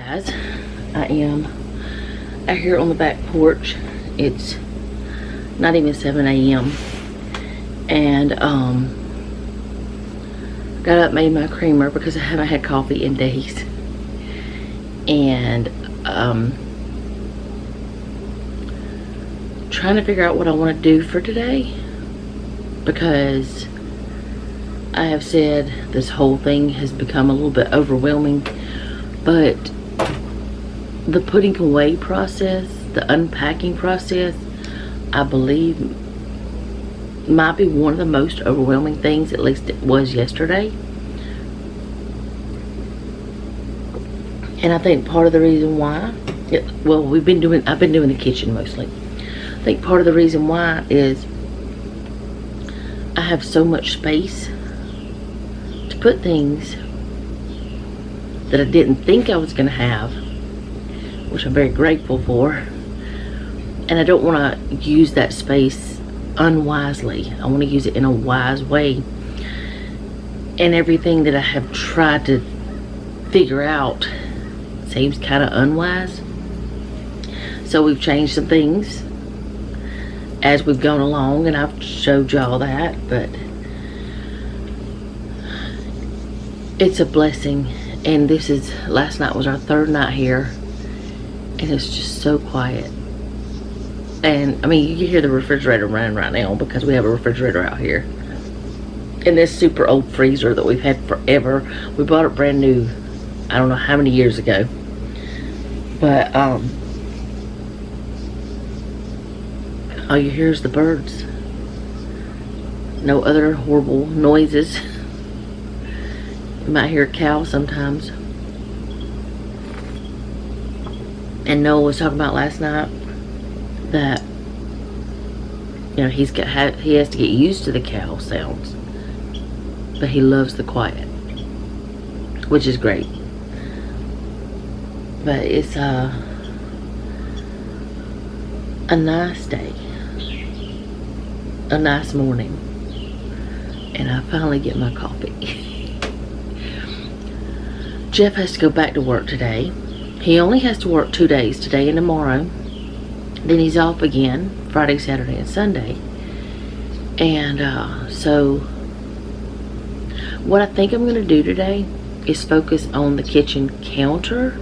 guys, I am out here on the back porch. It's not even 7 a.m. and got up, made my creamer because I haven't had coffee in days, and trying to figure out what I want to do for today, because I have said this whole thing has become a little bit overwhelming. But the putting away process, the unpacking process, I believe might be one of the most overwhelming things, at least it was yesterday. And I think part of the reason why, I've been doing the kitchen mostly. I think part of the reason why is I have so much space to put things that I didn't think I was going to have, which I'm very grateful for, and I don't want to use that space unwisely. I want to use it in a wise way, and everything that I have tried to figure out seems kind of unwise. So we've changed some things as we've gone along, and I've showed y'all that, but it's a blessing. And last night was our third night here, and it's just so quiet. And I mean, you can hear the refrigerator running right now because we have a refrigerator out here. And this super old freezer that we've had forever. We bought it brand new, I don't know how many years ago. But all you hear is the birds. No other horrible noises. You might hear a cow sometimes. And Noah was talking about last night that, you know, he has to get used to the cow sounds, but he loves the quiet, which is great. But it's a nice day, a nice morning, and I finally get my coffee. Jeff has to go back to work today. He only has to work 2 days, today and tomorrow. Then he's off again, Friday, Saturday, and Sunday. And so what I think I'm going to do today is focus on the kitchen counter,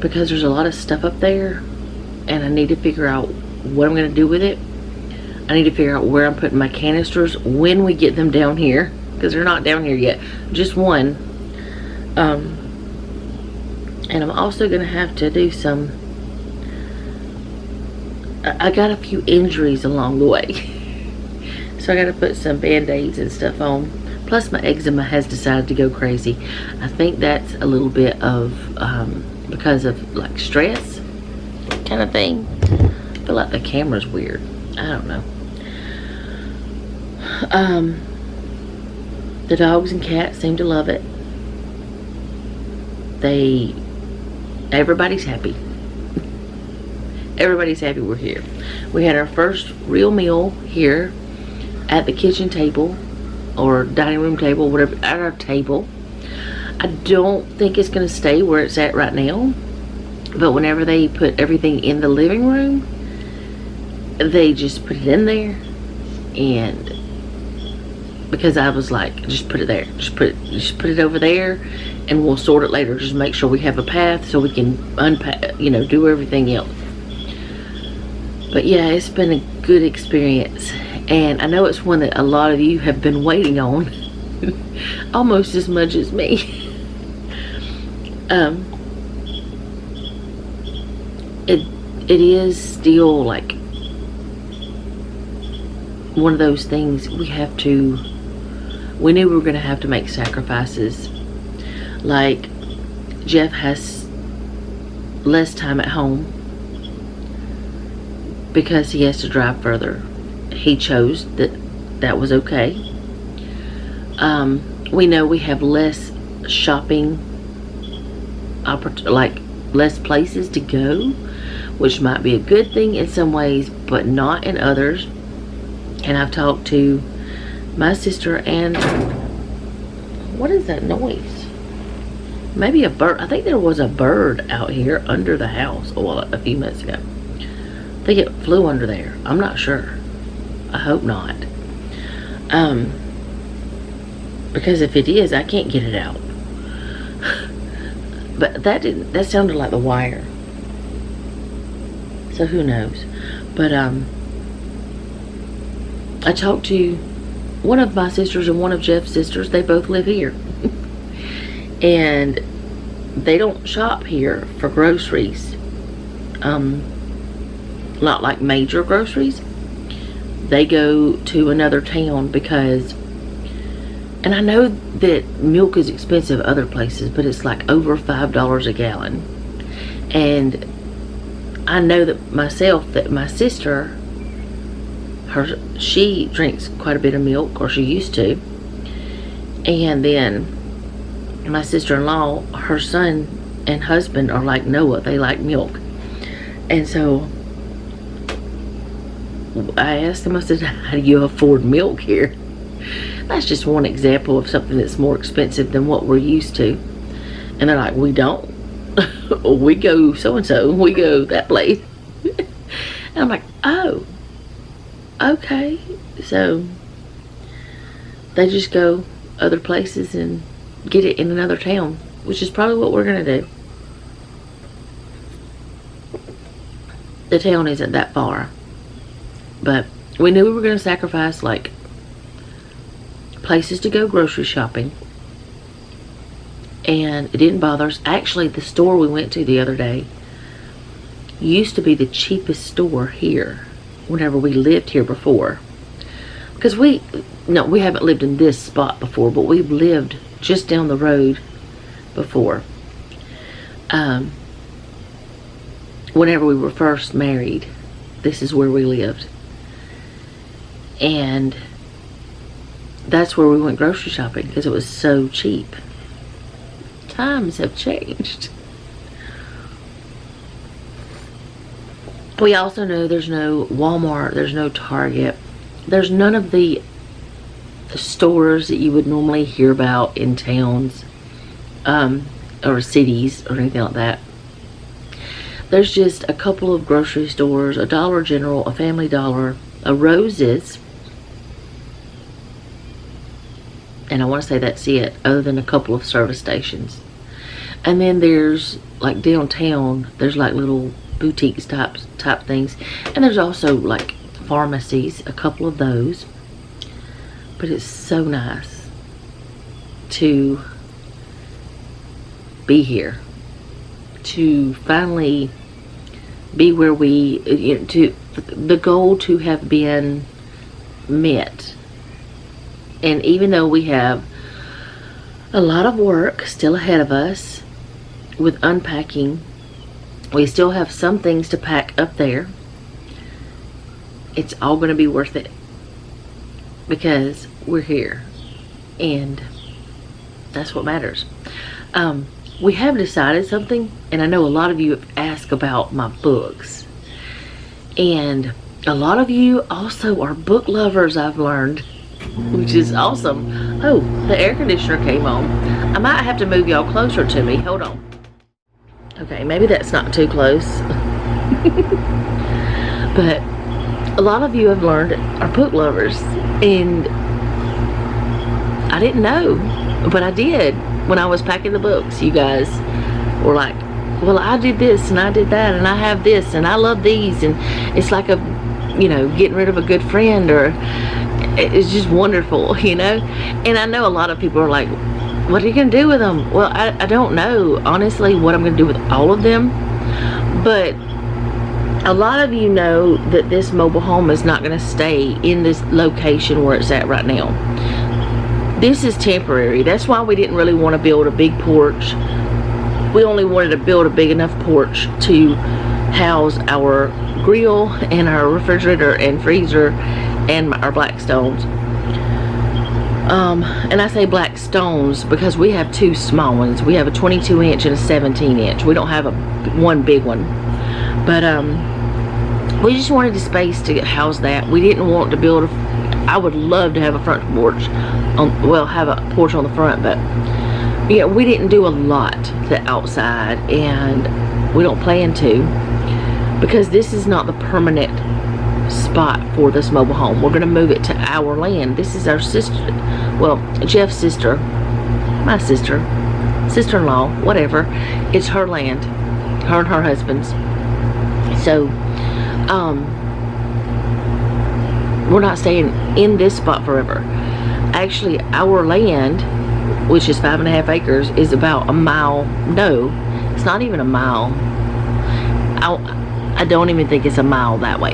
because there's a lot of stuff up there, and I need to figure out what I'm going to do with it. I need to figure out where I'm putting my canisters when we get them down here, because they're not down here yet, just one. And I'm also going to have to do I got a few injuries along the way. So I got to put some band-aids and stuff on. Plus my eczema has decided to go crazy. I think that's a little bit of, because of like stress kind of thing. I feel like the camera's weird. I don't know. The dogs and cats seem to love it. Everybody's happy. Everybody's happy we're here. We had our first real meal here at the kitchen table, or dining room table, whatever, at our table. I don't think it's going to stay where it's at right now, but whenever they put everything in the living room, they just put it in there. And because I was like, just put it there, just put it over there, and we'll sort it later. Just make sure we have a path so we can unpack, you know, do everything else. But yeah, it's been a good experience, and I know it's one that a lot of you have been waiting on almost as much as me. It is still like one of those things we knew we were going to have to make sacrifices. Like, Jeff has less time at home because he has to drive further. He chose that was okay. We know we have less shopping, like less places to go, which might be a good thing in some ways, but not in others. And I've talked to my sister, and what is that noise? maybe a bird. I think there was a bird out here under the house a few minutes ago. I think it flew under there. I'm not sure. I hope not. Because if it is, I can't get it out. But that sounded like the wire. So who knows? But I talked to one of my sisters and one of Jeff's sisters. They both live here. And they don't shop here for groceries. Not like major groceries. They go to another town because, and I know that milk is expensive other places, but it's like over $5 a gallon. And I know that myself, that my sister, she drinks quite a bit of milk, or she used to. And then my sister-in-law, her son and husband are like Noah. They like milk. And so I asked them, I said, how do you afford milk here? That's just one example of something that's more expensive than what we're used to. And they're like, we don't. We go so-and-so. We go that place. And I'm like, oh, okay. So they just go other places and get it in another town, which is probably what we're going to do. The town isn't that far. But we knew we were going to sacrifice, like, places to go grocery shopping. And it didn't bother us. Actually, the store we went to the other day used to be the cheapest store here whenever we lived here before. Because we haven't lived in this spot before, but we've lived just down the road before. Whenever we were first married, this is where we lived. And that's where we went grocery shopping because it was so cheap. Times have changed. We also know there's no Walmart, there's no Target, there's none of the stores that you would normally hear about in towns or cities or anything like that. There's just a couple of grocery stores, a Dollar General, a Family Dollar, a Rose's, and I want to say that's it, other than a couple of service stations. And then there's, like, downtown, there's like little boutiques type things, and there's also like pharmacies, a couple of those. But it's so nice to be here, to finally be where we, the goal to have been met. And even though we have a lot of work still ahead of us with unpacking, we still have some things to pack up there. It's all going to be worth it because we're here, and that's what matters. We have decided something, and I know a lot of you have asked about my books, and a lot of you also are book lovers, I've learned, which is awesome. Oh, the air conditioner came on. I might have to move y'all closer to me. Hold on. Okay, maybe that's not too close. But a lot of you have learned are book lovers, and I didn't know, but I did. When I was packing the books, you guys were like, well, I did this and I did that and I have this and I love these, and it's like a, getting rid of a good friend, or it's just wonderful, And I know a lot of people are like, what are you going to do with them? Well, I don't know, honestly, what I'm going to do with all of them. But a lot of you know that this mobile home is not going to stay in this location where it's at right now. This is temporary. That's why we didn't really want to build a big porch. We only wanted to build a big enough porch to house our grill and our refrigerator and freezer and our black stones. And I say black stones because we have two small ones. We have a 22-inch and a 17-inch. We don't have one big one. But we just wanted the space to house that. We didn't want to build I would love to have a front porch, have a porch on the front, but Yeah, we didn't do a lot to the outside, and we don't plan to, because this is not the permanent spot for this mobile home. We're going to move it to our land. This is our sister, well, Jeff's sister, my sister-in-law, whatever. It's her land, her and her husband's. So we're not staying in this spot forever. Actually, our land, which is 5.5 acres, is about a mile. No, it's not even a mile. I don't even think it's a mile that way.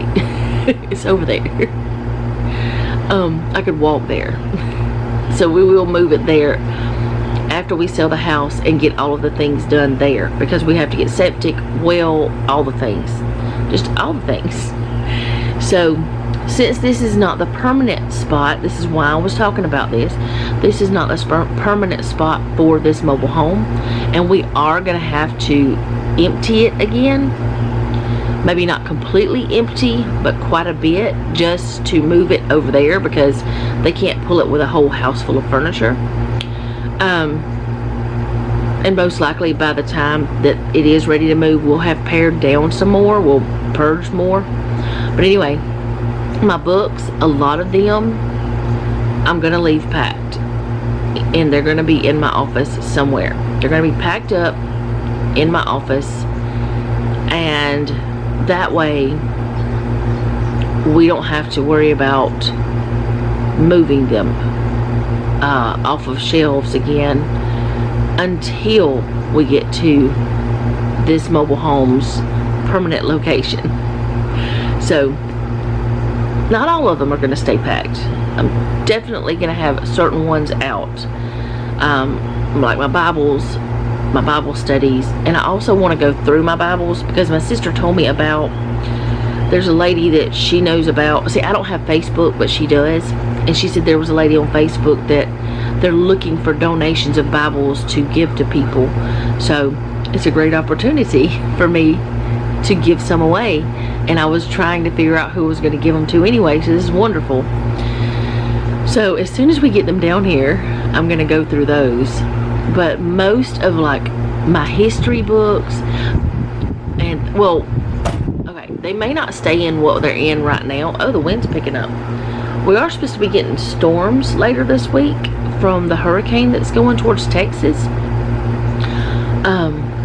It's over there. I could walk there. So we will move it there after we sell the house and get all of the things done there, because we have to get septic, well, all the things, just all the things. So since this is not the permanent spot, this is why I was talking about this. This is not the permanent spot for this mobile home, and we are going to have to empty it again. Maybe not completely empty, but quite a bit, just to move it over there, because they can't pull it with a whole house full of furniture. And most likely by the time that it is ready to move, we'll have pared down some more, we'll purge more. But anyway, my books, a lot of them I'm gonna leave packed, and they're gonna be in my office somewhere. They're gonna be packed up in my office, and that way we don't have to worry about moving them off of shelves again until we get to this mobile home's permanent location. So not all of them are going to stay packed. I'm definitely going to have certain ones out, like my Bibles, my Bible studies, and I also want to go through my Bibles, because my sister told me about, there's a lady that she knows about. See, I don't have Facebook, but she does, and she said there was a lady on Facebook that they're looking for donations of Bibles to give to people. So it's a great opportunity for me to give some away, and I was trying to figure out who I was going to give them to anyway, so this is wonderful. So as soon as we get them down here, I'm going to go through those. But most of like my history books, and well, okay, they may not stay in what they're in right now. Oh, the wind's picking up. We are supposed to be getting storms later this week from the hurricane that's going towards Texas.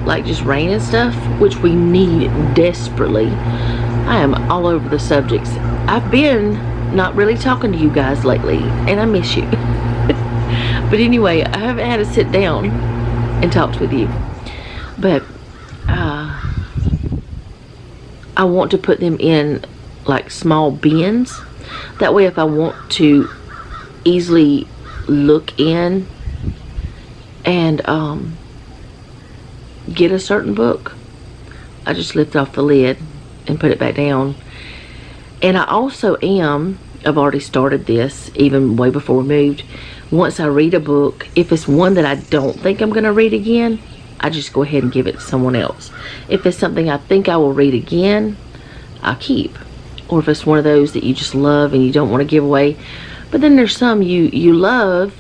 Like just rain and stuff, which we need desperately. I am all over the subjects. I've been not really talking to you guys lately, and I miss you. But anyway, I haven't had to sit down and talk with you. But I want to put them in like small bins. That way if I want to easily look in and get a certain book, I just lift off the lid and put it back down. And I also I've already started this even way before we moved. Once I read a book, if it's one that I don't think I'm going to read again, I just go ahead and give it to someone else. If it's something I think I will read again, I'll keep. Or if it's one of those that you just love and you don't want to give away, but then there's some you love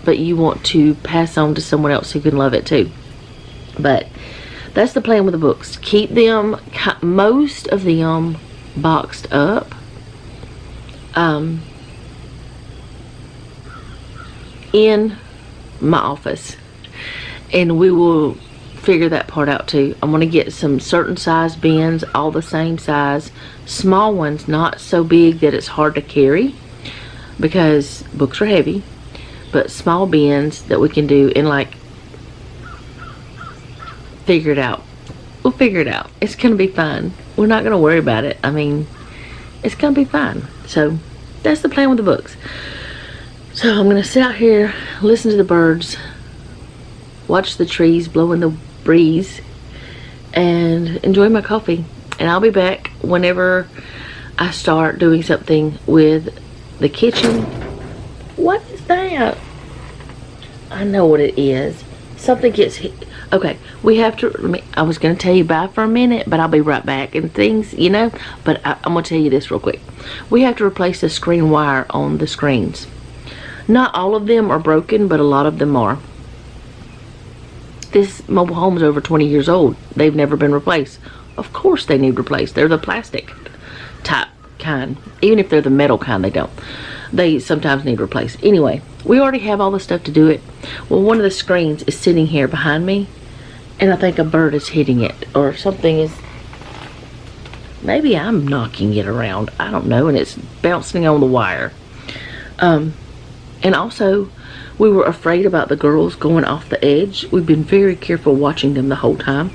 but you want to pass on to someone else who can love it too. But that's the plan with the books. Keep them, most of them, boxed up. In my office, and we will figure that part out too. I'm going to get some certain size bins, all the same size, small ones, not so big that it's hard to carry, because books are heavy, but small bins that we can do, and like figure it out. We'll figure it out. It's going to be fun. We're not going to worry about it. I mean, it's going to be fun. So that's the plan with the books. So I'm going to sit out here, listen to the birds, watch the trees blow in the breeze, and enjoy my coffee. And I'll be back whenever I start doing something with the kitchen. What is that? I know what it is. Something gets hit. Okay, we have to, I was going to tell you bye for a minute, but I'll be right back and things, you know. But I'm going to tell you this real quick. We have to replace the screen wire on the screens. Not all of them are broken, but a lot of them are. this mobile home is over 20 years old. They've never been replaced. Of course they need replaced. They're the plastic type kind. Even if they're the metal kind, they don't. They sometimes need replaced. Anyway, we already have all the stuff to do it. Well, one of the screens is sitting here behind me, and I think a bird is hitting it, or something is, maybe I'm knocking it around, I don't know, and it's bouncing on the wire. And also, we were afraid about the girls going off the edge. We've been very careful watching them the whole time.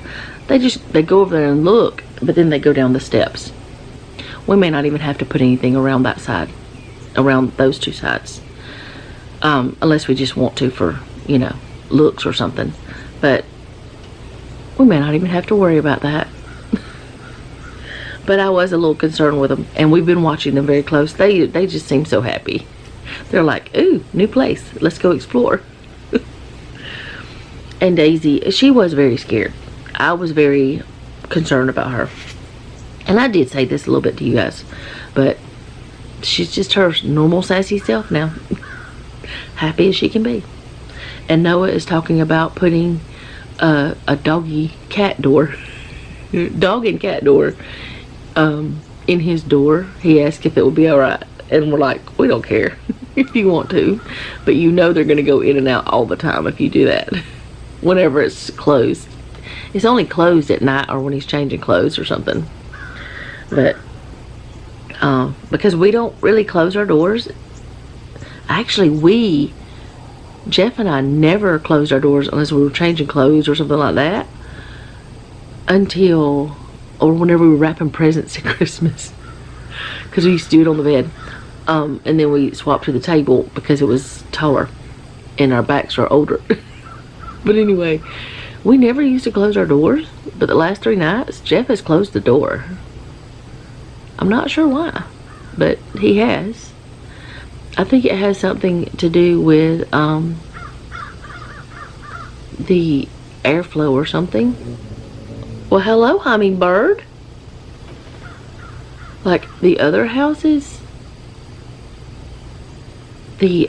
They go over there and look, but then they go down the steps. We may not even have to put anything around that side, around those two sides, unless we just want to for, you know, looks or something. But we may not even have to worry about that. But I was a little concerned with them, and we've been watching them very close. They just seem so happy. They're like, ooh, new place, let's go explore. And Daisy, she was very scared. I was very concerned about her. And I did say this a little bit to you guys, but she's just her normal sassy self now. Happy as she can be. And Noah is talking about putting a doggy cat door, dog and cat door, in his door. He asked if it would be alright, and we're like, we don't care if you want to, but you know they're going to go in and out all the time if you do that. Whenever it's closed. It's only closed at night or when he's changing clothes or something. But because we don't really close our doors. Actually, Jeff and I never closed our doors unless we were changing clothes or something like that, until, or whenever we were wrapping presents at Christmas, because we used to do it on the bed, and then we swapped to the table because it was taller and our backs are older. But anyway, we never used to close our doors, but the last 3 nights Jeff has closed the door. I'm not sure why, but he has. I think it has something to do with the airflow or something. Well, hello, hummingbird. Like the other houses, the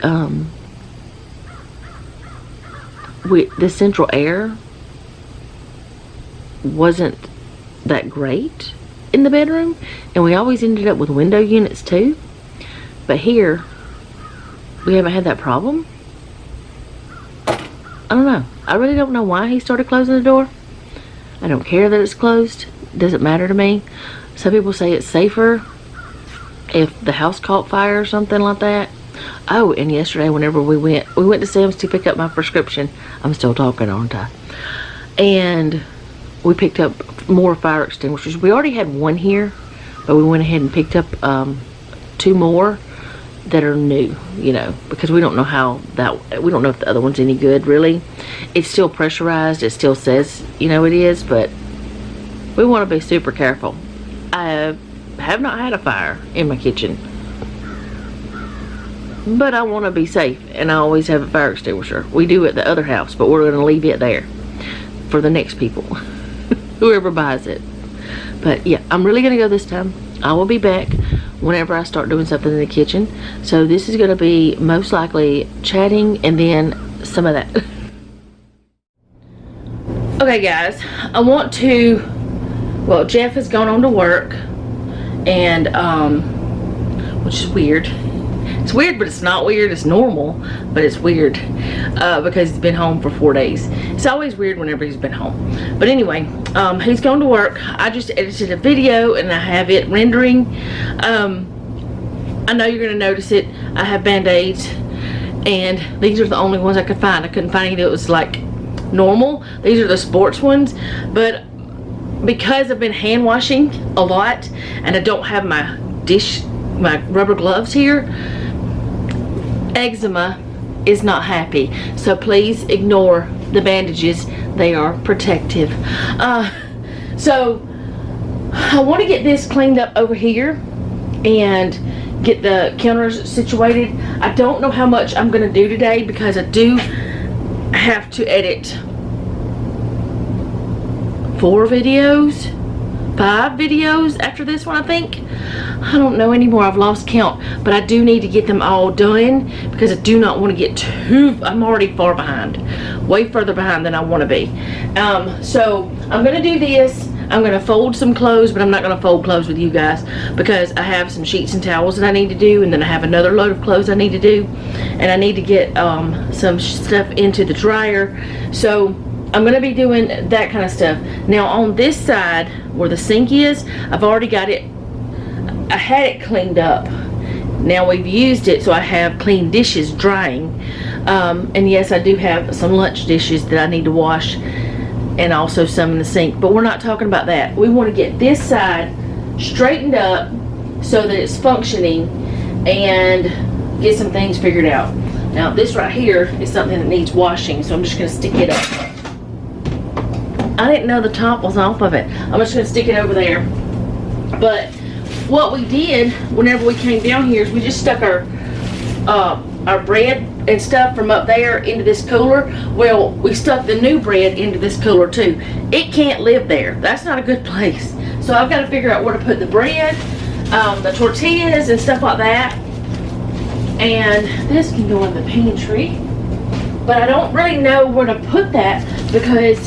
central air wasn't that great in the bedroom, and we always ended up with window units too. But here we haven't had that problem. I don't know. I really don't know why he started closing the door. I don't care that it's closed. It doesn't matter to me. Some people say it's safer if the house caught fire or something like that. Oh, and yesterday whenever we went to Sam's to pick up my prescription. I'm still talking, aren't I? And we picked up more fire extinguishers. We already had one here, but we went ahead and picked up 2 more that are new, you know, because we don't know we don't know if the other one's any good, really. It's still pressurized. It still says, you know, it is, but we want to be super careful. I have not had a fire in my kitchen, but I want to be safe, and I always have a fire extinguisher. We do at the other house, but we're going to leave it there for the next people, whoever buys it. But yeah, I'm really going to go this time. I will be back whenever I start doing something in the kitchen. So this is going to be most likely chatting and then some of that. Okay guys, I want to, well, Jeff has gone on to work, and which is weird. It's weird, but it's not weird. It's normal, but it's weird because he's been home for 4 days. It's always weird whenever he's been home. But anyway, he's going to work. I just edited a video and I have it rendering. I know you're going to notice it. I have Band-Aids, and these are the only ones I could find. I couldn't find any that was like normal. These are the sports ones, but because I've been hand washing a lot and I don't have my rubber gloves here, eczema is not happy, so please ignore the bandages. They are protective. So I want to get this cleaned up over here and get the counters situated. I don't know how much I'm going to do today because I do have to edit 4 videos, 5 videos after this one, I think. I don't know anymore, I've lost count, but I do need to get them all done because I do not want to get I'm already far behind, way further behind than I want to be. So I'm going to do this. I'm going to fold some clothes, but I'm not going to fold clothes with you guys because I have some sheets and towels that I need to do, and then I have another load of clothes I need to do, and I need to get some stuff into the dryer. So I'm going to be doing that kind of stuff. Now on this side where the sink is, I've already got it, I had it cleaned up. Now we've used it, so I have clean dishes drying. And yes, I do have some lunch dishes that I need to wash, and also some in the sink, but we're not talking about that. We want to get this side straightened up so that it's functioning and get some things figured out. Now this right here is something that needs washing, so I'm just going to stick it up. I didn't know the top was off of it. I'm just going to stick it over there. But what we did whenever we came down here is we just stuck our bread and stuff from up there into this cooler. Well, we stuck the new bread into this cooler too. It can't live there. That's not a good place. So I've got to figure out where to put the bread, the tortillas and stuff like that. And this can go in the pantry, but I don't really know where to put that because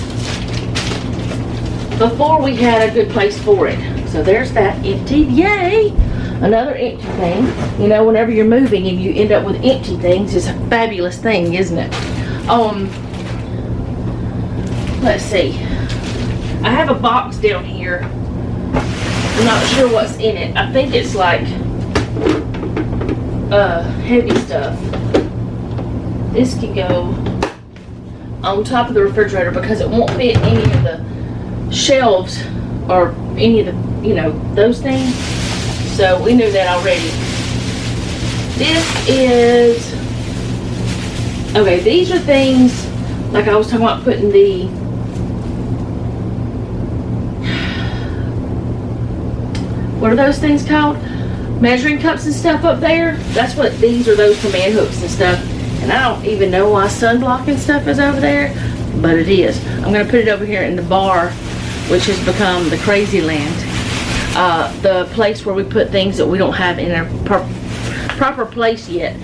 before we had a good place for it. So there's that empty. Yay! Another empty thing. You know, whenever you're moving and you end up with empty things, it's a fabulous thing, isn't it? Let's see. I have a box down here. I'm not sure what's in it. I think it's like heavy stuff. This can go on top of the refrigerator because it won't fit any of the shelves or any of the, you know, those things. So we knew that already. This is, okay, these are things, like I was talking about putting the, what are those things called? Measuring cups and stuff up there. That's what these are, those command hooks and stuff. And I don't even know why sunblock and stuff is over there, but it is. I'm gonna put it over here in the bar, which has become the crazy land. The place where we put things that we don't have in a proper place yet.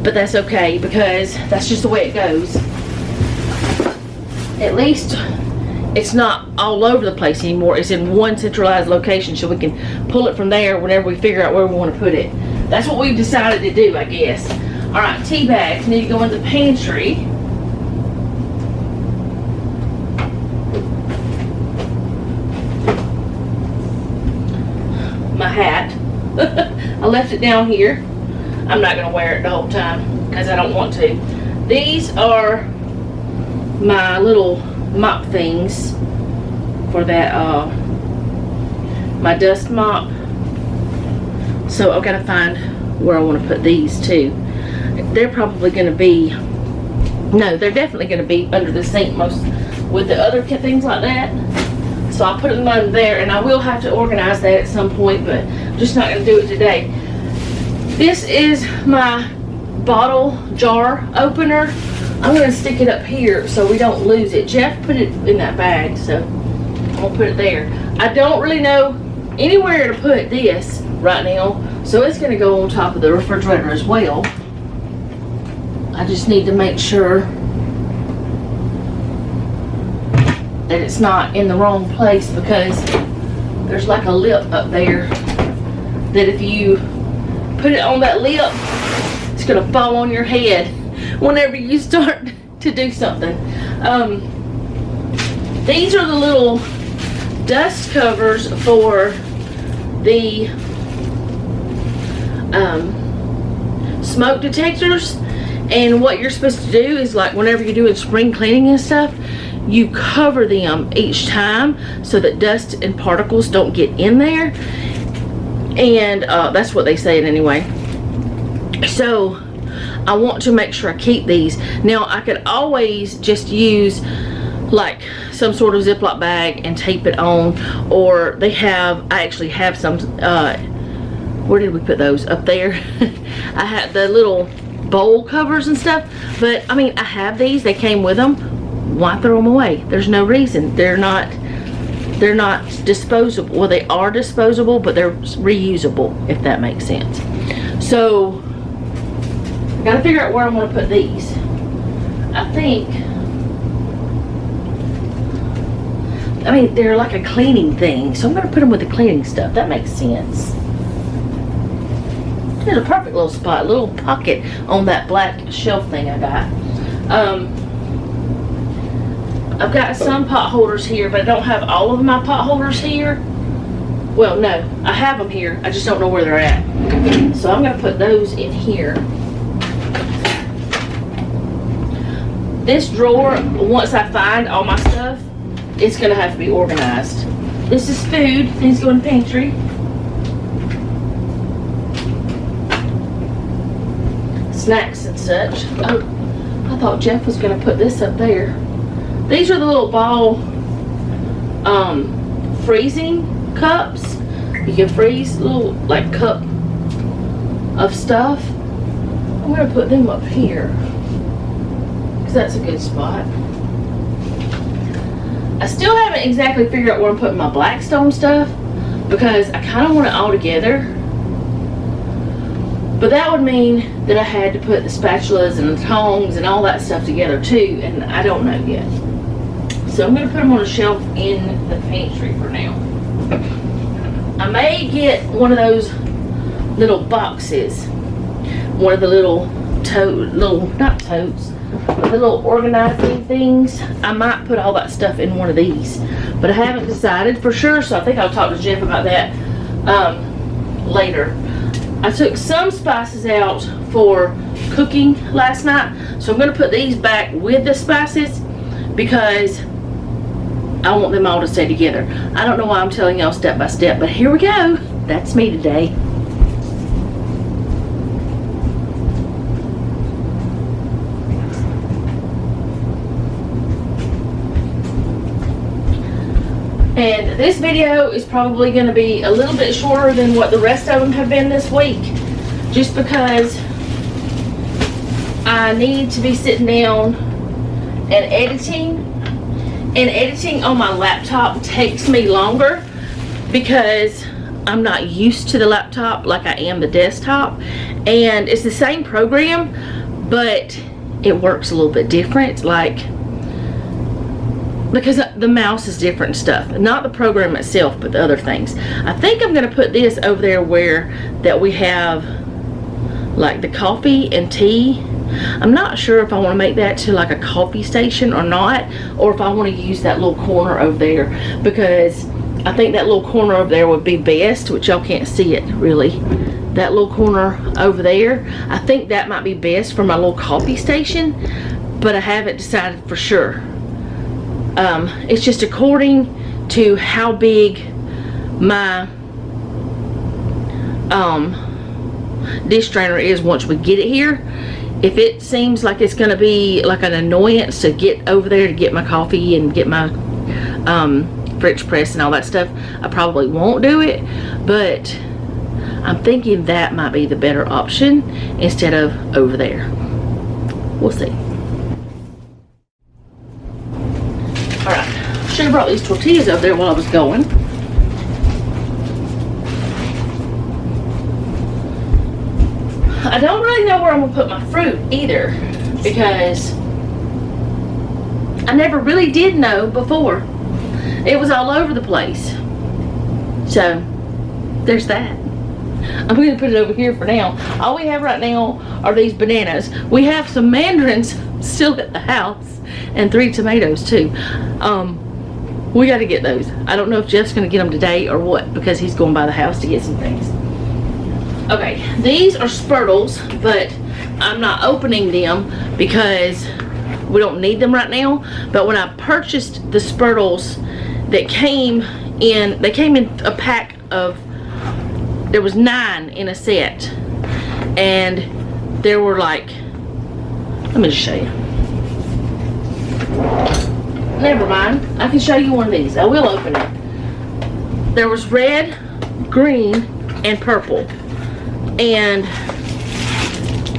But that's okay because that's just the way it goes. At least it's not all over the place anymore. It's in one centralized location so we can pull it from there whenever we figure out where we want to put it. That's what we've decided to do, I guess. Alright, tea bags need to go in the pantry. My hat. I left it down here. I'm not going to wear it the whole time because I don't want to. These are my little mop things for that, my dust mop. So I've got to find where I want to put these too. They're probably going to be, no, they're definitely going to be under the sink most with the other things like that. So I'll put them under there, and I will have to organize that at some point, but I'm just not going to do it today. This is my bottle jar opener. I'm going to stick it up here so we don't lose it. Jeff put it in that bag, so I'm going to put it there. I don't really know anywhere to put this right now, so it's going to go on top of the refrigerator as well. I just need to make sure that it's not in the wrong place because there's like a lip up there that if you put it on that lip, it's going to fall on your head whenever you start to do something. These are the little dust covers for the smoke detectors, and what you're supposed to do is, like, whenever you're doing spring cleaning and stuff, you cover them each time so that dust and particles don't get in there, and that's what they say anyway. So I want to make sure I keep these. Now I could always just use like some sort of Ziploc bag and tape it on, or they have, I actually have some, where did we put those? Up there. I had the little bowl covers and stuff, but I mean, I have these, they came with them. Why throw them away? There's no reason. They're not they're not disposable. Well, they are disposable, but they're reusable, if that makes sense. So I gotta figure out where I'm gonna put these. I mean, they're like a cleaning thing, so I'm gonna put them with the cleaning stuff. That makes sense. There's a perfect little spot, little pocket on that black shelf thing I got. I've got some pot holders here, but I don't have all of my pot holders here. Well, no, I have them here. I just don't know where they're at. So I'm gonna put those in here. This drawer, once I find all my stuff, it's gonna have to be organized. This is food, things go in the pantry. Snacks and such. Oh, I thought Jeff was gonna put this up there. These are the little ball freezing cups. You can freeze little like cup of stuff. I'm gonna put them up here because that's a good spot. I still haven't exactly figured out where I'm putting my Blackstone stuff because I kind of want it all together. But that would mean that I had to put the spatulas and the tongs and all that stuff together too, and I don't know yet. So I'm going to put them on a shelf in the pantry for now. I may get one of those little boxes, one of the not totes, but the little organizing things. I might put all that stuff in one of these, but I haven't decided for sure, so I think I'll talk to Jeff about that later. I took some spices out for cooking last night, so I'm going to put these back with the spices because I want them all to stay together. I don't know why I'm telling y'all step by step, but here we go. That's me today. And this video is probably going to be a little bit shorter than what the rest of them have been this week, just because I need to be sitting down and editing. And editing on my laptop takes me longer because I'm not used to the laptop like I am the desktop. And it's the same program, but it works a little bit different, because the mouse is different and stuff. Not the program itself, but the other things. I think I'm gonna put this over there where that we have like the coffee and tea. I'm not sure if I want to make that to like a coffee station or not, or if I want to use that little corner over there, because I think that little corner over there would be best, which y'all can't see it really. That little corner over there, I think that might be best for my little coffee station, but I haven't decided for sure. It's just according to how big my dish drainer is once we get it here. If it seems like it's going to be like an annoyance to get over there to get my coffee and get my French press and all that stuff, I probably won't do it. But I'm thinking that might be the better option instead of over there. We'll see. Alright, should have brought these tortillas over there while I was going. I don't really know where I'm going to put my fruit either, because I never really did know before. It was all over the place. So, there's that. I'm going to put it over here for now. All we have right now are these bananas. We have some mandarins still at the house, and 3 tomatoes too. We got to get those. I don't know if Jeff's going to get them today or what, because he's going by the house to get some things. Okay, these are Spurtles, but I'm not opening them because we don't need them right now. But when I purchased the Spurtles, they came in a pack of, there was 9 in a set, and there were like, let me just show you. Never mind, I can show you one of these. I will open it. There was red, green, and purple. And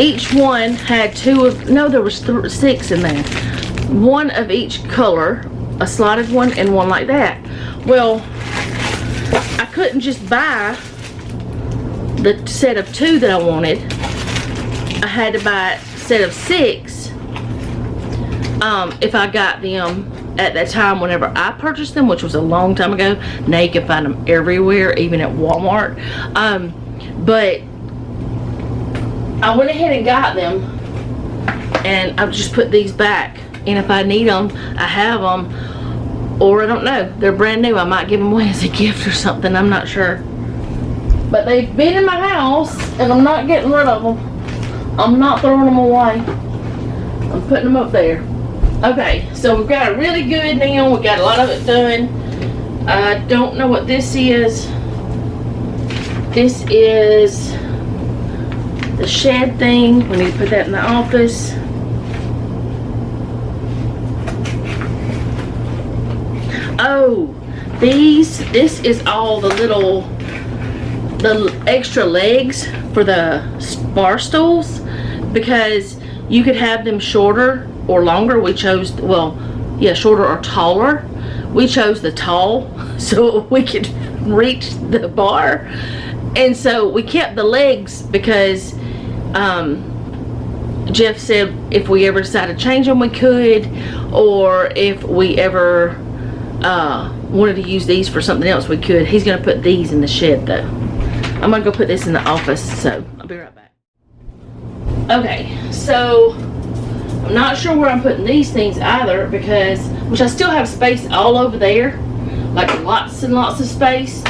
each one had 2 of, no, there was 6 in there. 1 of each color, a slotted one and one like that. Well, I couldn't just buy the set of 2 that I wanted. I had to buy a set of 6 if I got them at that time whenever I purchased them, which was a long time ago. Now you can find them everywhere, even at Walmart. But I went ahead and got them, and I've just put these back, and if I need them, I have them, or I don't know, they're brand new. I might give them away as a gift or something, I'm not sure. But they've been in my house, and I'm not getting rid of them. I'm not throwing them away. I'm putting them up there. Okay, so we've got it really good now. We got a lot of it done. I don't know what this is. This is the shed thing. We need to put that in the office. Oh, this is all the extra legs for the bar stools, because you could have them shorter or longer. We chose, well, yeah, shorter or taller. We chose the tall so we could reach the bar, and so we kept the legs because Jeff said if we ever decided to change them we could, or if we ever wanted to use these for something else we could. He's gonna put these in the shed though. I'm gonna go put this in the office, so I'll be right back. Okay, so I'm not sure where I'm putting these things either, because, which I still have space all over there, like lots and lots of space,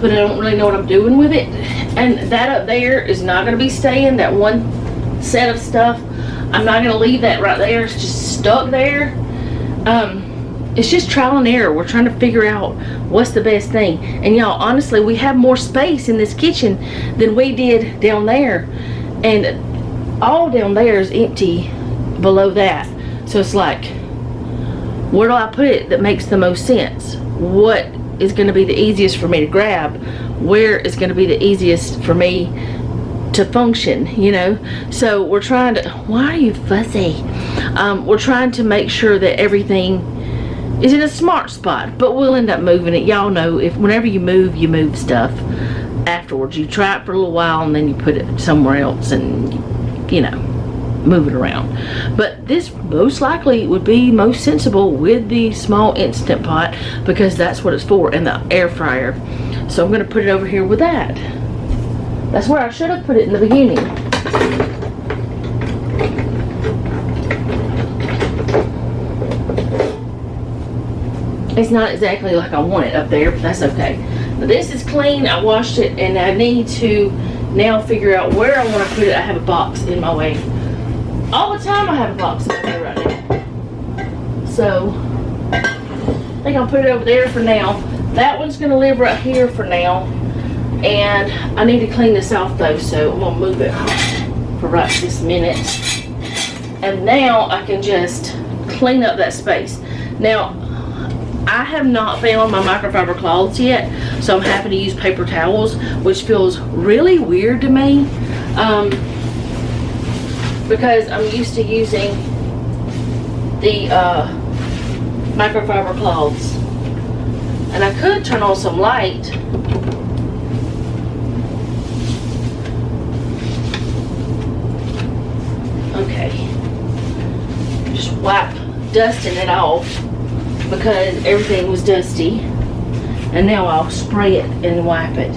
but I don't really know what I'm doing with it. And that up there is not going to be staying, that one set of stuff. I'm not going to leave that right there. It's just stuck there. It's just trial and error. We're trying to figure out what's the best thing. And y'all, honestly, we have more space in this kitchen than we did down there, and all down there is empty below that. So it's like, where do I put it that makes the most sense? What is going to be the easiest for me to grab? Where is going to be the easiest for me to function, you know? So we're trying to, why are you fuzzy? We're trying to make sure that everything is in a smart spot, but we'll end up moving it. Y'all know, if whenever you move stuff afterwards. You try it for a little while and then you put it somewhere else and, you know, move it around. But this most likely would be most sensible with the small Instant Pot, because that's what it's for, and the air fryer. So I'm going to put it over here with that. That's where I should have put it in the beginning. It's not exactly like I want it up there, but that's okay. But this is clean. I washed it, and I need to now figure out where I want to put it. I have a box in my way. All the time I have a box in my way right now. So I think I'll put it over there for now. That one's going to live right here for now. And I need to clean this off though, so I'm going to move it for right this minute. And now I can just clean up that space. Now, I have not found my microfiber cloths yet, so I'm having to use paper towels, which feels really weird to me, because I'm used to using the microfiber cloths. And I could turn on some light. Okay. Just wipe dusting it off, because everything was dusty, and now I'll spray it and wipe it.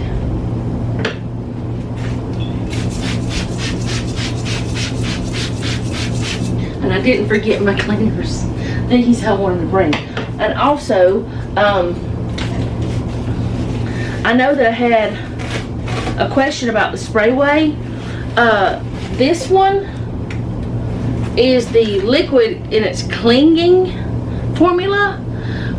And I didn't forget my cleaners. These I wanted to bring. And also, I know that I had a question about the Sprayway. This one is the liquid in its clinging formula.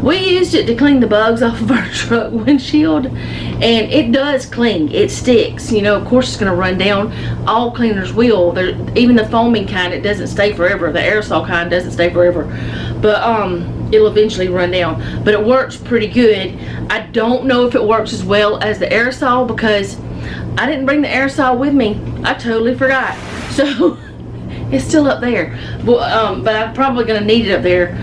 We used it to clean the bugs off of our truck windshield, and it does cling. It sticks. You know, of course it's going to run down. All cleaners will. Even the foaming kind, it doesn't stay forever. The aerosol kind doesn't stay forever, but it'll eventually run down. But it works pretty good. I don't know if it works as well as the aerosol, because I didn't bring the aerosol with me. I totally forgot. So it's still up there. But I'm probably going to need it up there.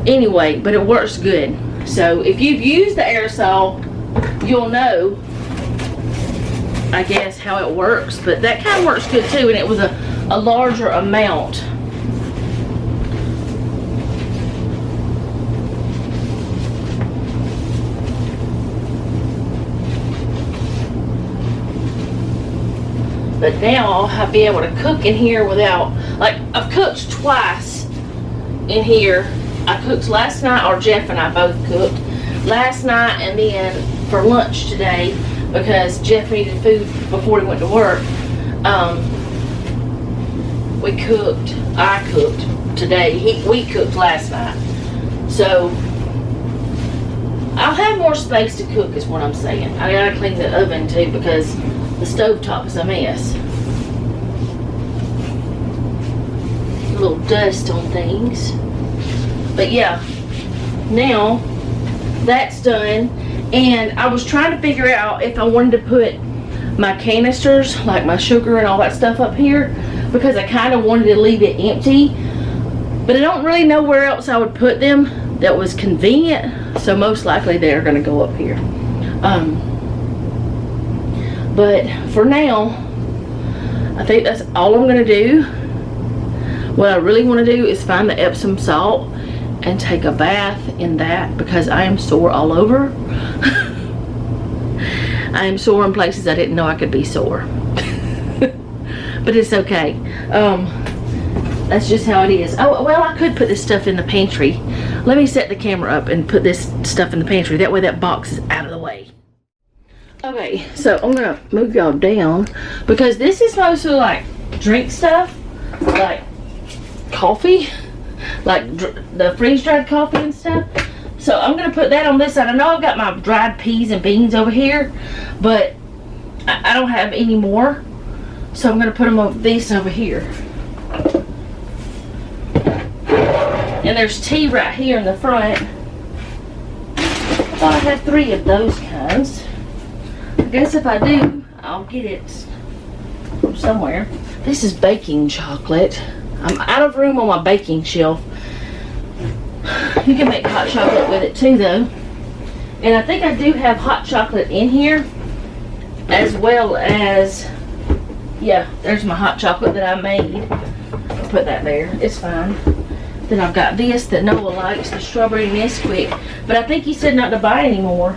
Anyway, but it works good. So if you've used the aerosol, you'll know, I guess, how it works. But that kind of works good too, and it was a larger amount. But now I'll be able to cook in here without, like, I've cooked twice in here. I cooked last night, or Jeff and I both cooked last night, and then for lunch today, because Jeff needed food before he went to work. I cooked today. We cooked last night. So I'll have more space to cook is what I'm saying. I gotta clean the oven too, because the stovetop is a mess. A little dust on things. But yeah, now that's done. And I was trying to figure out if I wanted to put my canisters, like my sugar and all that stuff up here, because I kind of wanted to leave it empty. But I don't really know where else I would put them that was convenient. So most likely they're going to go up here. But for now, I think that's all I'm going to do. What I really want to do is find the Epsom salt and take a bath in that, because I am sore all over. I am sore in places I didn't know I could be sore. But it's okay. That's just how it is. Oh, well, I could put this stuff in the pantry. Let me set the camera up and put this stuff in the pantry. That way that box is out of the way. Okay, so I'm gonna move y'all down, because this is mostly like drink stuff, like coffee, like the freeze-dried coffee and stuff. So I'm gonna put that on this side. I know I've got my dried peas and beans over here, but I don't have any more, so I'm gonna put them over this over here. And there's tea right here in the front. I thought I had 3 of those kinds. I guess if I do, I'll get it from somewhere. This is baking chocolate. I'm out of room on my baking shelf. You can make hot chocolate with it too, though. And I think I do have hot chocolate in here, as well as, yeah, there's my hot chocolate that I made. I'll put that there. It's fine. Then I've got this that Noah likes, the strawberry Nesquik, but I think he said not to buy anymore.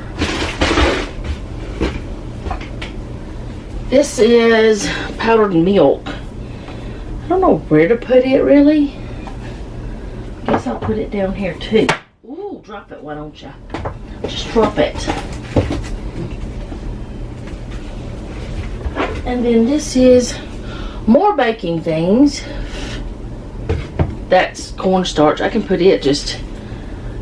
This is powdered milk. I don't know where to put it, really. I guess I'll put it down here too. Ooh, drop it, why don't you? Just drop it. And then this is more baking things. That's cornstarch. I can put it just,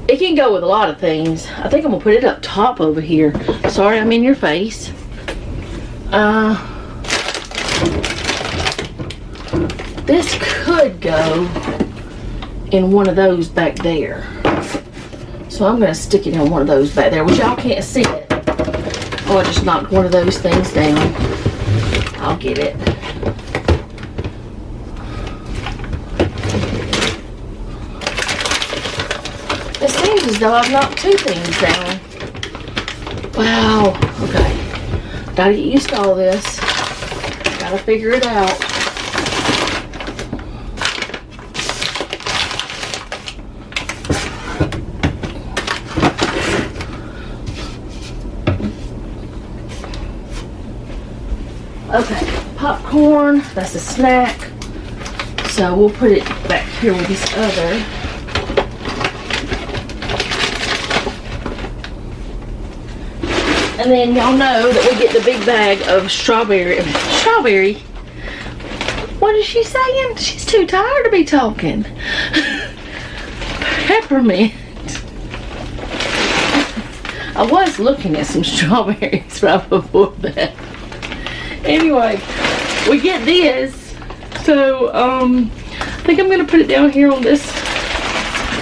it can go with a lot of things. I think I'm gonna put it up top over here. Sorry, I'm in your face. This could go in one of those back there. So I'm going to stick it in one of those back there, which y'all can't see it. Oh, I just knocked one of those things down. I'll get it. It seems as though I've knocked 2 things down. Wow. Okay. Gotta get used to all this. Gotta figure it out. Okay, popcorn, that's a snack. So we'll put it back here with this other. And then y'all know that we get the big bag of strawberry. What is she saying? She's too tired to be talking. Peppermint. I was looking at some strawberries right before that. Anyway, we get this. So, I think I'm going to put it down here on this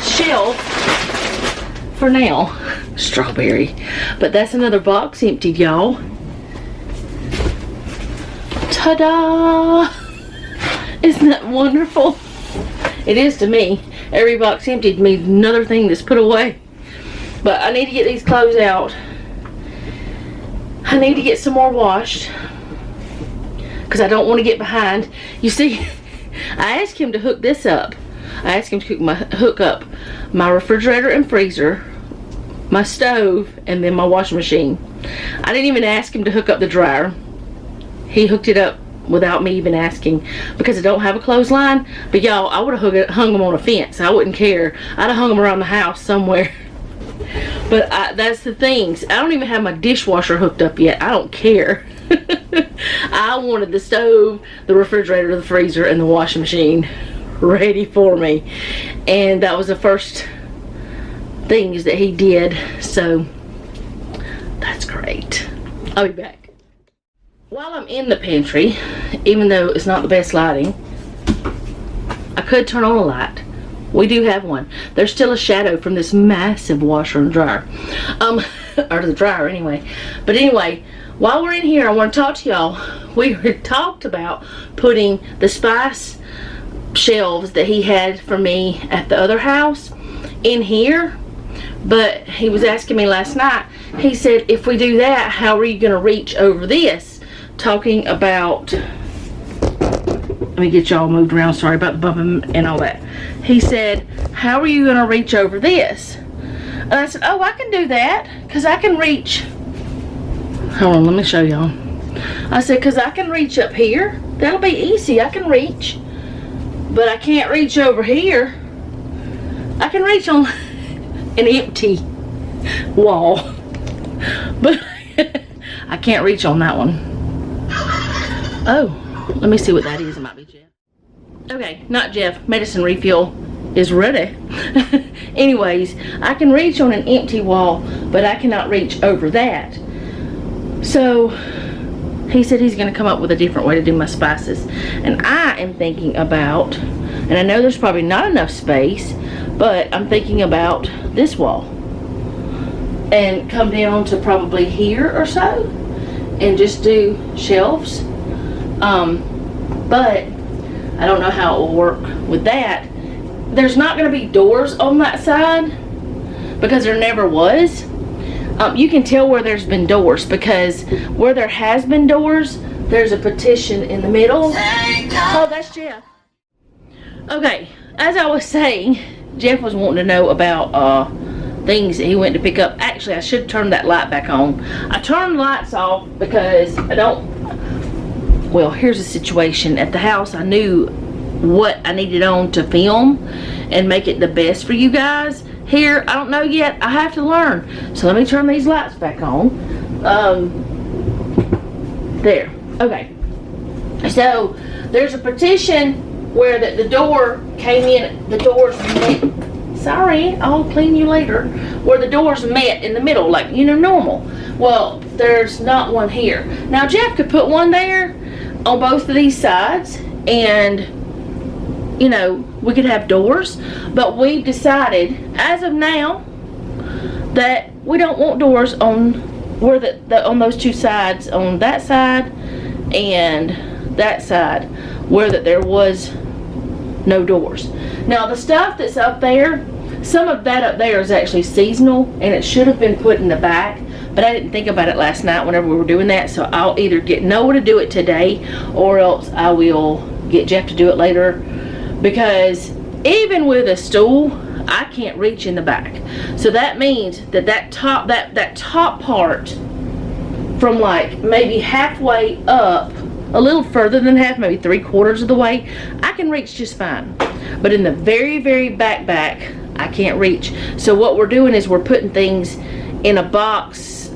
shelf for now. Strawberry. But that's another box emptied, y'all. Ta-da! Isn't that wonderful? It is to me. Every box emptied means another thing that's put away. But I need to get these clothes out. I need to get some more washed because I don't want to get behind. You see, I asked him to hook this up. I asked him to hook up my refrigerator and freezer, my stove, and then my washing machine. I didn't even ask him to hook up the dryer. He hooked it up without me even asking because I don't have a clothesline. But y'all, I would have hung them on a fence. I wouldn't care. I'd have hung them around the house somewhere. But that's the things. I don't even have my dishwasher hooked up yet. I don't care. I wanted the stove, the refrigerator, the freezer, and the washing machine ready for me. And that was the first things that he did. So that's great. I'll be back. While I'm in the pantry, even though it's not the best lighting, I could turn on a light. We do have one. There's still a shadow from this massive washer and dryer. Or the dryer anyway. But anyway, while we're in here, I want to talk to y'all. We talked about putting the spice shelves that he had for me at the other house in here. But he was asking me last night, he said, if we do that, how are you going to reach over this? Talking about, let me get y'all moved around, sorry about the bumping and all that. He said, how are you going to reach over this? And I said, oh, I can do that, because I can reach, hold on, let me show y'all. I said, because I can reach up here. That'll be easy, I can reach. But I can't reach over here. I can reach on an empty wall. But I can't reach on that one. Oh, let me see what that is. It might be Jeff. Okay, not Jeff. Medicine refill is ready. Anyways, I can reach on an empty wall, but I cannot reach over that. So he said he's going to come up with a different way to do my spices. And I am thinking about, and I know there's probably not enough space, but I'm thinking about this wall. And come down to probably here or so. And just do shelves. But I don't know how it will work with that. There's not going to be doors on that side because there never was. You can tell where there's been doors because where there has been doors, there's a partition in the middle. Oh, that's Jeff. Okay, as I was saying, Jeff was wanting to know about things that he went to pick up. Actually, I should turn that light back on. I turned the lights off because I don't, well, here's the situation. At the house, I knew what I needed on to film and make it the best for you guys. Here, I don't know yet. I have to learn. So let me turn these lights back on. There. Okay. So there's a partition where the door came in. The doors met. Sorry, I'll clean you later. Where the doors met in the middle, like, you know, normal. Well, there's not one here. Now, Jeff could put one there on both of these sides, and, you know, we could have doors. But we've decided, as of now, that we don't want doors on where on those two sides, on that side and that side, where there was no doors. Now, the stuff that's up there, some of that up there is actually seasonal, and it should have been put in the back, but I didn't think about it last night whenever we were doing that, so I'll either get Noah to do it today, or else I will get Jeff to do it later, because even with a stool, I can't reach in the back. So that means that top part from like maybe halfway up, a little further than half, maybe 3/4 of the way, I can reach just fine. But in the very, very back, I can't reach. So what we're doing is we're putting things in a box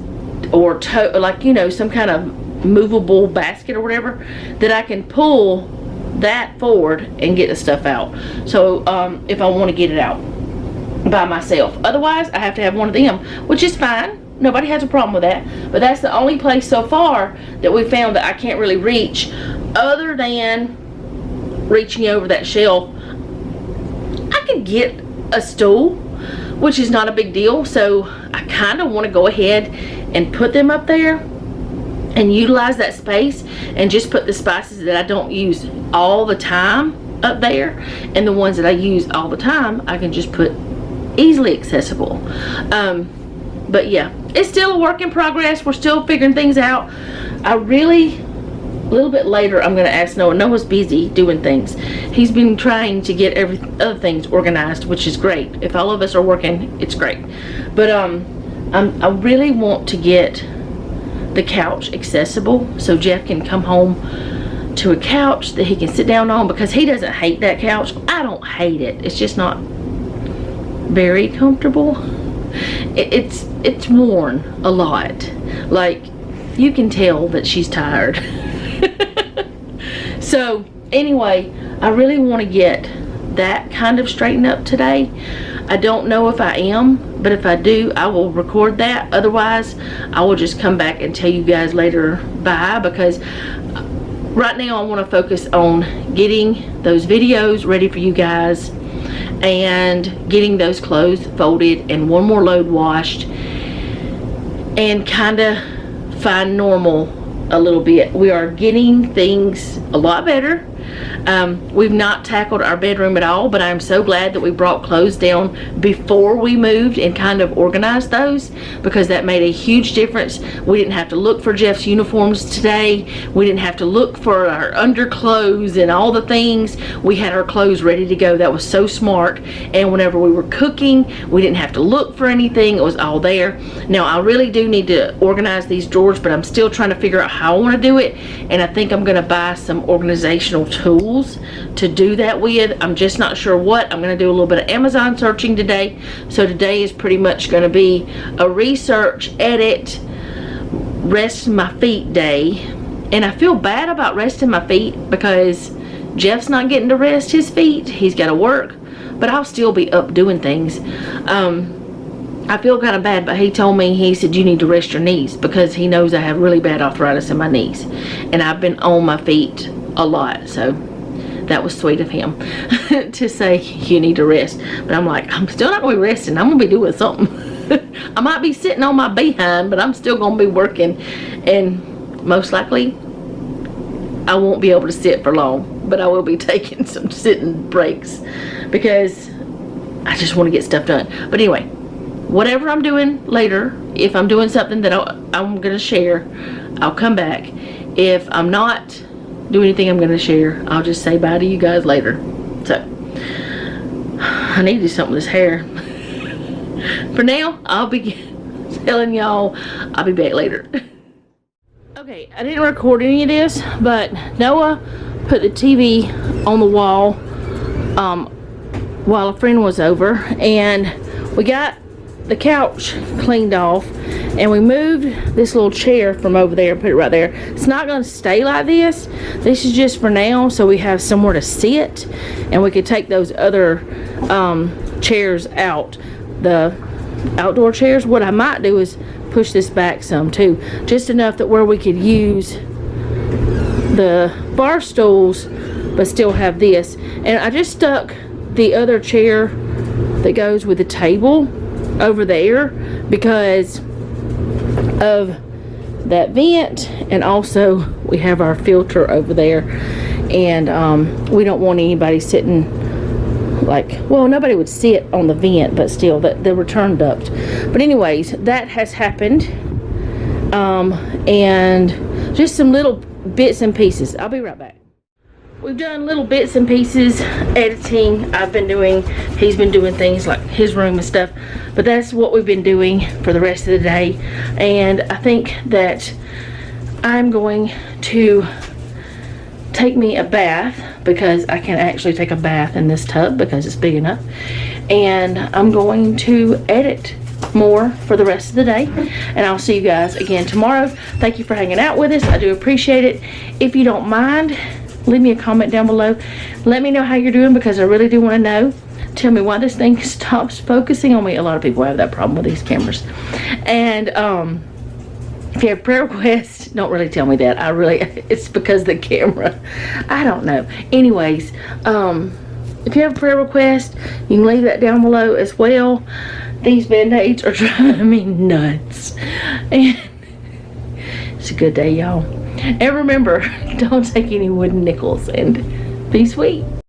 or like, you know, some kind of movable basket or whatever that I can pull that forward and get the stuff out. So if I want to get it out by myself. Otherwise, I have to have one of them, which is fine. Nobody has a problem with that. But that's the only place so far that we found that I can't really reach, other than reaching over that shelf. I could get a stool, which is not a big deal. So I kind of want to go ahead and put them up there and utilize that space and just put the spices that I don't use all the time up there, and the ones that I use all the time I can just put easily accessible. But yeah, it's still a work in progress. We're still figuring things out. A little bit later, I'm going to ask Noah. Noah's busy doing things. He's been trying to get other things organized, which is great. If all of us are working, it's great. But I really want to get the couch accessible so Jeff can come home to a couch that he can sit down on, because he doesn't hate that couch. I don't hate it. It's just not very comfortable. It's worn a lot. Like, you can tell that she's tired. So anyway, I really want to get that kind of straightened up today. I don't know if I am, but if I do, I will record that. Otherwise, I will just come back and tell you guys later bye, because right now I want to focus on getting those videos ready for you guys and getting those clothes folded and one more load washed and kind of find normal a little bit. We are getting things a lot better. We've not tackled our bedroom at all, but I'm so glad that we brought clothes down before we moved and kind of organized those, because that made a huge difference. We didn't have to look for Jeff's uniforms today. We didn't have to look for our underclothes and all the things. We had our clothes ready to go. That was so smart. And whenever we were cooking, we didn't have to look for anything. It was all there. Now, I really do need to organize these drawers, but I'm still trying to figure out how I want to do it. And I think I'm going to buy some organizational tools to do that with. I'm just not sure what. I'm going to do a little bit of Amazon searching today. So today is pretty much going to be a research, edit, rest my feet day. And I feel bad about resting my feet because Jeff's not getting to rest his feet. He's got to work, but I'll still be up doing things. I feel kind of bad, but he told me, he said, you need to rest your knees, because he knows I have really bad arthritis in my knees. And I've been on my feet a lot, so that was sweet of him to say you need to rest. But I'm like, I'm still not going to be resting. I'm going to be doing something. I might be sitting on my behind, but I'm still going to be working. And most likely, I won't be able to sit for long, but I will be taking some sitting breaks because I just want to get stuff done. But anyway, whatever I'm doing later, if I'm doing something that I'm going to share, I'll come back. If I'm not do anything I'm going to share, I'll just say bye to you guys later. So I need to do something with this hair. For now, I'll be telling y'all I'll be back later. Okay, I didn't record any of this, but Noah put the TV on the wall while a friend was over, and we got the couch cleaned off, and we moved this little chair from over there and put it right there. It's not going to stay like this. This is just for now, so we have somewhere to sit, and we could take those other chairs out, the outdoor chairs. What I might do is push this back some too, just enough that where we could use the bar stools but still have this. And I just stuck the other chair that goes with the table over there because of that vent, and also we have our filter over there, and we don't want anybody sitting, like, well, nobody would sit on the vent, but still the return duct. But anyways, that has happened, and just some little bits and pieces. I'll be right back. We've done little bits and pieces editing. I've been doing, he's been doing things like his room and stuff, but that's what we've been doing for the rest of the day. And I think that I'm going to take me a bath, because I can actually take a bath in this tub because it's big enough, and I'm going to edit more for the rest of the day, and I'll see you guys again tomorrow. Thank you for hanging out with us. I do appreciate it. If you don't mind, leave me a comment down below. Let me know how you're doing, because I really do want to know. Tell me why this thing stops focusing on me. A lot of people have that problem with these cameras. And if you have prayer requests, don't really tell me that. It's because the camera. I don't know. Anyways, if you have a prayer request, you can leave that down below as well. These band-aids are driving me nuts. And it's a good day, y'all. And remember, don't take any wooden nickels, and be sweet.